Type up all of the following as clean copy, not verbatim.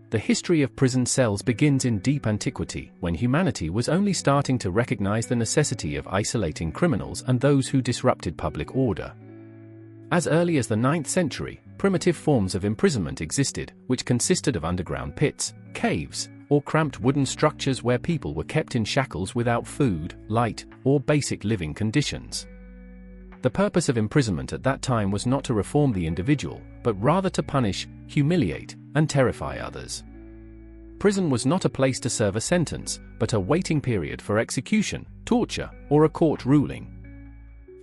the history of prison cells begins in deep antiquity, when humanity was only starting to recognize the necessity of isolating criminals and those who disrupted public order. As early as the 9th century, primitive forms of imprisonment existed, which consisted of underground pits, caves, or cramped wooden structures where people were kept in shackles without food, light, or basic living conditions. The purpose of imprisonment at that time was not to reform the individual, but rather to punish, humiliate, and terrify others. Prison was not a place to serve a sentence, but a waiting period for execution, torture, or a court ruling.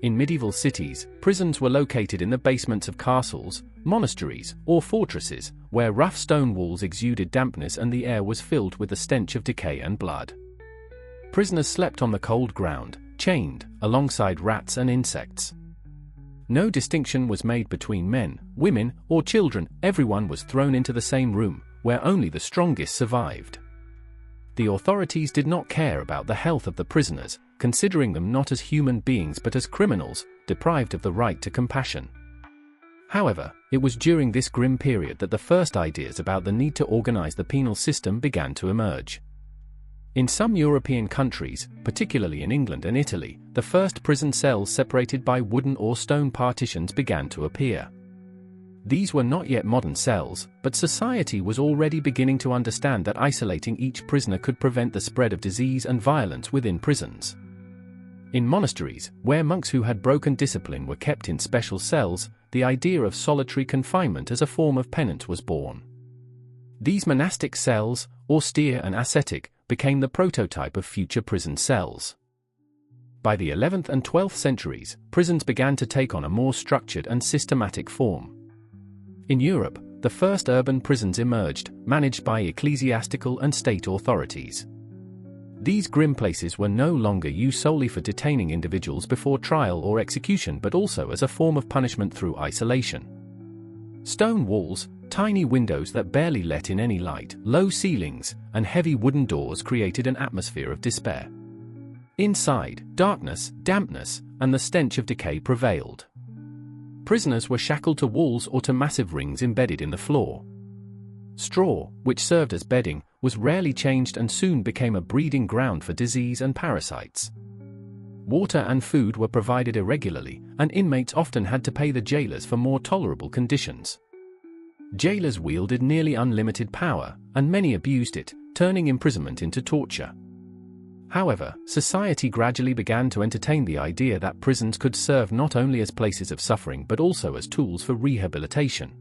In medieval cities, prisons were located in the basements of castles, monasteries, or fortresses, where rough stone walls exuded dampness and the air was filled with the stench of decay and blood. Prisoners slept on the cold ground, chained, alongside rats and insects. No distinction was made between men, women, or children. Everyone was thrown into the same room, where only the strongest survived. The authorities did not care about the health of the prisoners, considering them not as human beings but as criminals, deprived of the right to compassion. However, it was during this grim period that the first ideas about the need to organize the penal system began to emerge. In some European countries, particularly in England and Italy, the first prison cells separated by wooden or stone partitions began to appear. These were not yet modern cells, but society was already beginning to understand that isolating each prisoner could prevent the spread of disease and violence within prisons. In monasteries, where monks who had broken discipline were kept in special cells, the idea of solitary confinement as a form of penance was born. These monastic cells, austere and ascetic, became the prototype of future prison cells. By the 11th and 12th centuries, prisons began to take on a more structured and systematic form. In Europe, the first urban prisons emerged, managed by ecclesiastical and state authorities. These grim places were no longer used solely for detaining individuals before trial or execution but also as a form of punishment through isolation. Stone walls, tiny windows that barely let in any light, low ceilings, and heavy wooden doors created an atmosphere of despair. Inside, darkness, dampness, and the stench of decay prevailed. Prisoners were shackled to walls or to massive rings embedded in the floor. Straw, which served as bedding, was rarely changed and soon became a breeding ground for disease and parasites. Water and food were provided irregularly, and inmates often had to pay the jailers for more tolerable conditions. Jailers wielded nearly unlimited power, and many abused it, turning imprisonment into torture. However, society gradually began to entertain the idea that prisons could serve not only as places of suffering but also as tools for rehabilitation.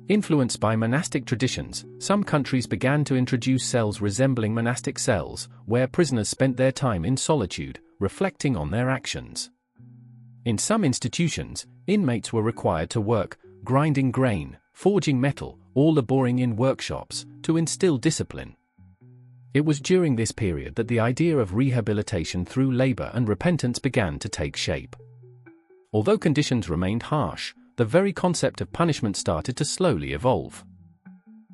Influenced by monastic traditions, some countries began to introduce cells resembling monastic cells, where prisoners spent their time in solitude, reflecting on their actions. In some institutions, inmates were required to work, grinding grain, forging metal, or laboring in workshops, to instill discipline. It was during this period that the idea of rehabilitation through labor and repentance began to take shape. Although conditions remained harsh, the very concept of punishment started to slowly evolve.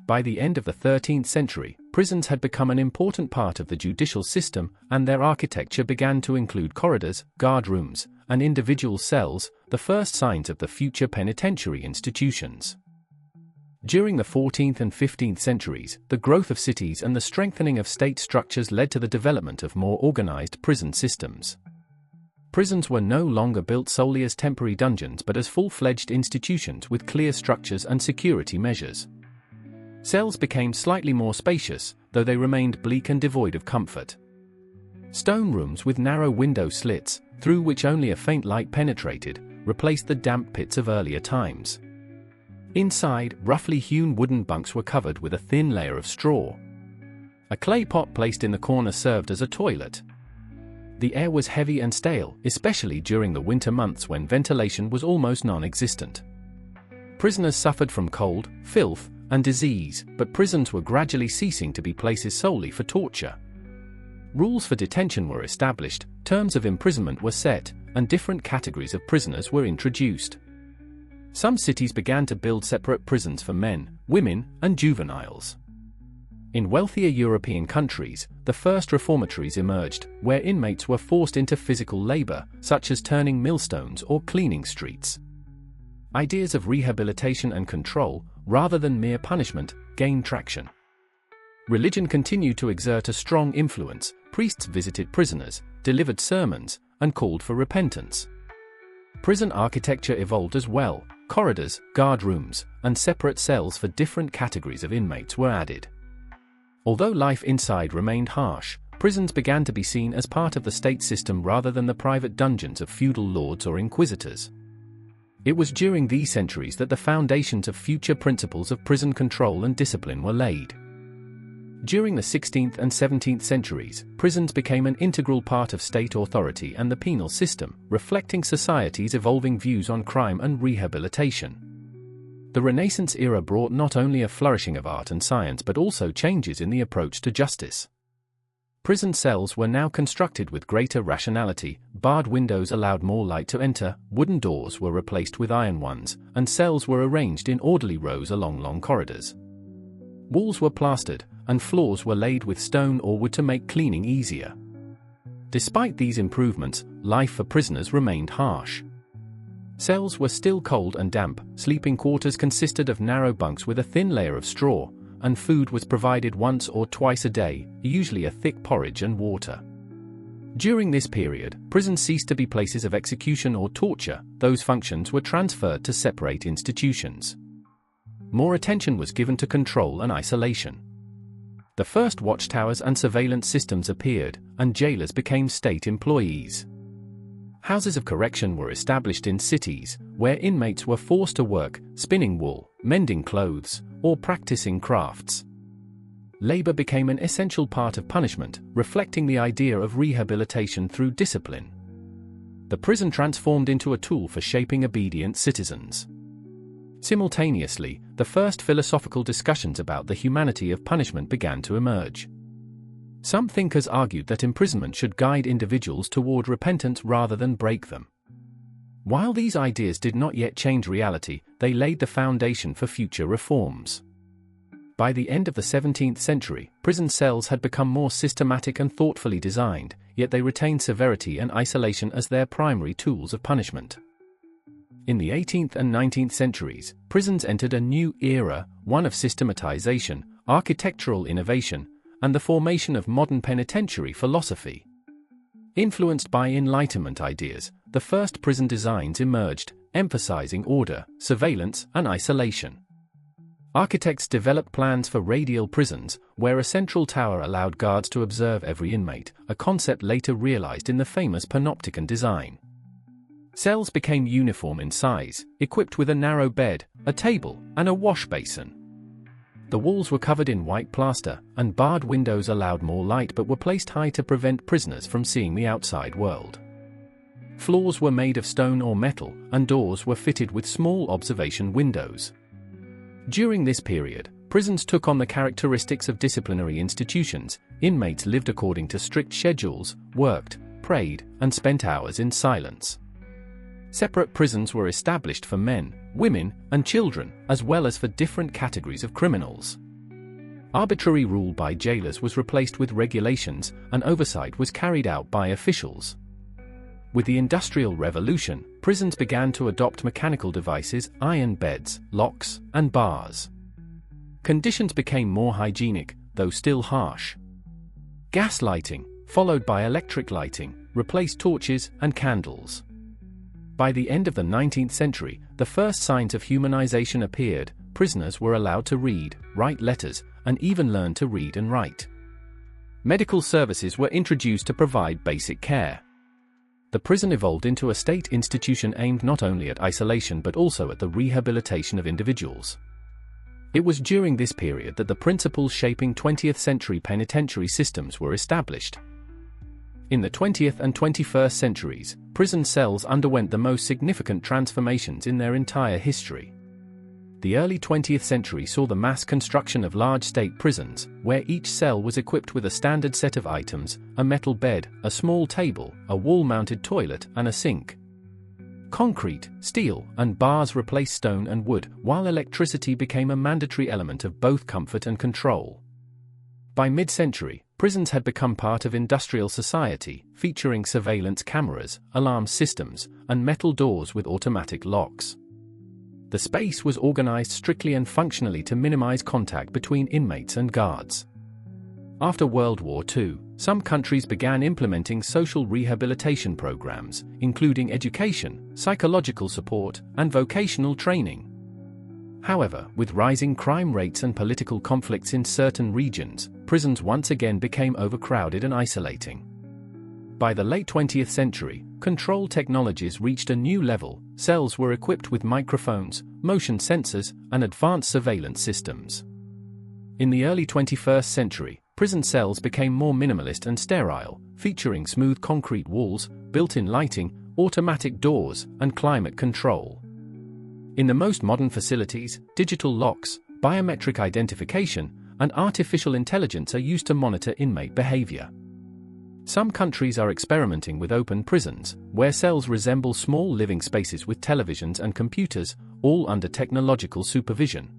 By the end of the 13th century, prisons had become an important part of the judicial system, and their architecture began to include corridors, guard rooms, and individual cells, the first signs of the future penitentiary institutions. During the 14th and 15th centuries, the growth of cities and the strengthening of state structures led to the development of more organized prison systems. Prisons were no longer built solely as temporary dungeons but as full-fledged institutions with clear structures and security measures. Cells became slightly more spacious, though they remained bleak and devoid of comfort. Stone rooms with narrow window slits, through which only a faint light penetrated, replaced the damp pits of earlier times. Inside, roughly hewn wooden bunks were covered with a thin layer of straw. A clay pot placed in the corner served as a toilet. The air was heavy and stale, especially during the winter months when ventilation was almost non-existent. Prisoners suffered from cold, filth, and disease, but prisons were gradually ceasing to be places solely for torture. Rules for detention were established, terms of imprisonment were set, and different categories of prisoners were introduced. Some cities began to build separate prisons for men, women, and juveniles. In wealthier European countries, the first reformatories emerged, where inmates were forced into physical labor, such as turning millstones or cleaning streets. Ideas of rehabilitation and control, rather than mere punishment, gained traction. Religion continued to exert a strong influence. Priests visited prisoners, delivered sermons, and called for repentance. Prison architecture evolved as well. Corridors, guard rooms, and separate cells for different categories of inmates were added. Although life inside remained harsh, prisons began to be seen as part of the state system rather than the private dungeons of feudal lords or inquisitors. It was during these centuries that the foundations of future principles of prison control and discipline were laid. During the 16th and 17th centuries, prisons became an integral part of state authority and the penal system, reflecting society's evolving views on crime and rehabilitation. The Renaissance era brought not only a flourishing of art and science but also changes in the approach to justice. Prison cells were now constructed with greater rationality, barred windows allowed more light to enter, wooden doors were replaced with iron ones, and cells were arranged in orderly rows along long corridors. Walls were plastered, and floors were laid with stone or wood to make cleaning easier. Despite these improvements, life for prisoners remained harsh. Cells were still cold and damp, sleeping quarters consisted of narrow bunks with a thin layer of straw, and food was provided once or twice a day, usually a thick porridge and water. During this period, prisons ceased to be places of execution or torture. Those functions were transferred to separate institutions. More attention was given to control and isolation. The first watchtowers and surveillance systems appeared, and jailers became state employees. Houses of correction were established in cities, where inmates were forced to work, spinning wool, mending clothes, or practicing crafts. Labor became an essential part of punishment, reflecting the idea of rehabilitation through discipline. The prison transformed into a tool for shaping obedient citizens. Simultaneously, the first philosophical discussions about the humanity of punishment began to emerge. Some thinkers argued that imprisonment should guide individuals toward repentance rather than break them. While these ideas did not yet change reality, they laid the foundation for future reforms. By the end of the 17th century, prison cells had become more systematic and thoughtfully designed, yet they retained severity and isolation as their primary tools of punishment. In the 18th and 19th centuries, prisons entered a new era, one of systematization, architectural innovation, and the formation of modern penitentiary philosophy. Influenced by Enlightenment ideas, the first prison designs emerged, emphasizing order, surveillance, and isolation. Architects developed plans for radial prisons, where a central tower allowed guards to observe every inmate, a concept later realized in the famous panopticon design. Cells became uniform in size, equipped with a narrow bed, a table, and a wash basin. The walls were covered in white plaster, and barred windows allowed more light but were placed high to prevent prisoners from seeing the outside world. Floors were made of stone or metal, and doors were fitted with small observation windows. During this period, prisons took on the characteristics of disciplinary institutions. Inmates lived according to strict schedules, worked, prayed, and spent hours in silence. Separate prisons were established for men, women, and children, as well as for different categories of criminals. Arbitrary rule by jailers was replaced with regulations, and oversight was carried out by officials. With the Industrial Revolution, prisons began to adopt mechanical devices, iron beds, locks, and bars. Conditions became more hygienic, though still harsh. Gas lighting, followed by electric lighting, replaced torches and candles. By the end of the 19th century, the first signs of humanization appeared. Prisoners were allowed to read, write letters, and even learn to read and write. Medical services were introduced to provide basic care. The prison evolved into a state institution aimed not only at isolation but also at the rehabilitation of individuals. It was during this period that the principles shaping 20th century penitentiary systems were established. In the 20th and 21st centuries, prison cells underwent the most significant transformations in their entire history. The early 20th century saw the mass construction of large state prisons, where each cell was equipped with a standard set of items: a metal bed, a small table, a wall-mounted toilet, and a sink. Concrete, steel, and bars replaced stone and wood, while electricity became a mandatory element of both comfort and control. By mid-century, prisons had become part of industrial society, featuring surveillance cameras, alarm systems, and metal doors with automatic locks. The space was organized strictly and functionally to minimize contact between inmates and guards. After World War II, some countries began implementing social rehabilitation programs, including education, psychological support, and vocational training. However, with rising crime rates and political conflicts in certain regions, prisons once again became overcrowded and isolating. By the late 20th century, control technologies reached a new level. Cells were equipped with microphones, motion sensors, and advanced surveillance systems. In the early 21st century, prison cells became more minimalist and sterile, featuring smooth concrete walls, built-in lighting, automatic doors, and climate control. In the most modern facilities, digital locks, biometric identification, and artificial intelligence are used to monitor inmate behavior. Some countries are experimenting with open prisons, where cells resemble small living spaces with televisions and computers, all under technological supervision.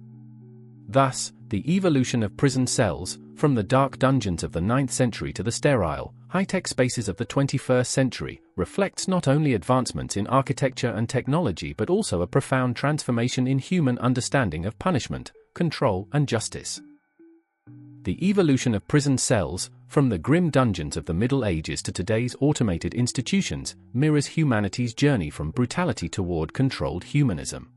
Thus, the evolution of prison cells, from the dark dungeons of the 9th century to the sterile, high-tech spaces of the 21st century, reflects not only advancements in architecture and technology but also a profound transformation in human understanding of punishment, control, and justice. The evolution of prison cells, from the grim dungeons of the Middle Ages to today's automated institutions, mirrors humanity's journey from brutality toward controlled humanism.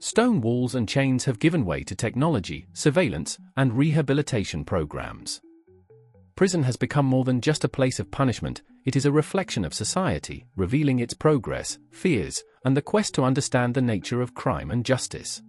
Stone walls and chains have given way to technology, surveillance, and rehabilitation programs. Prison has become more than just a place of punishment, it is a reflection of society, revealing its progress, fears, and the quest to understand the nature of crime and justice.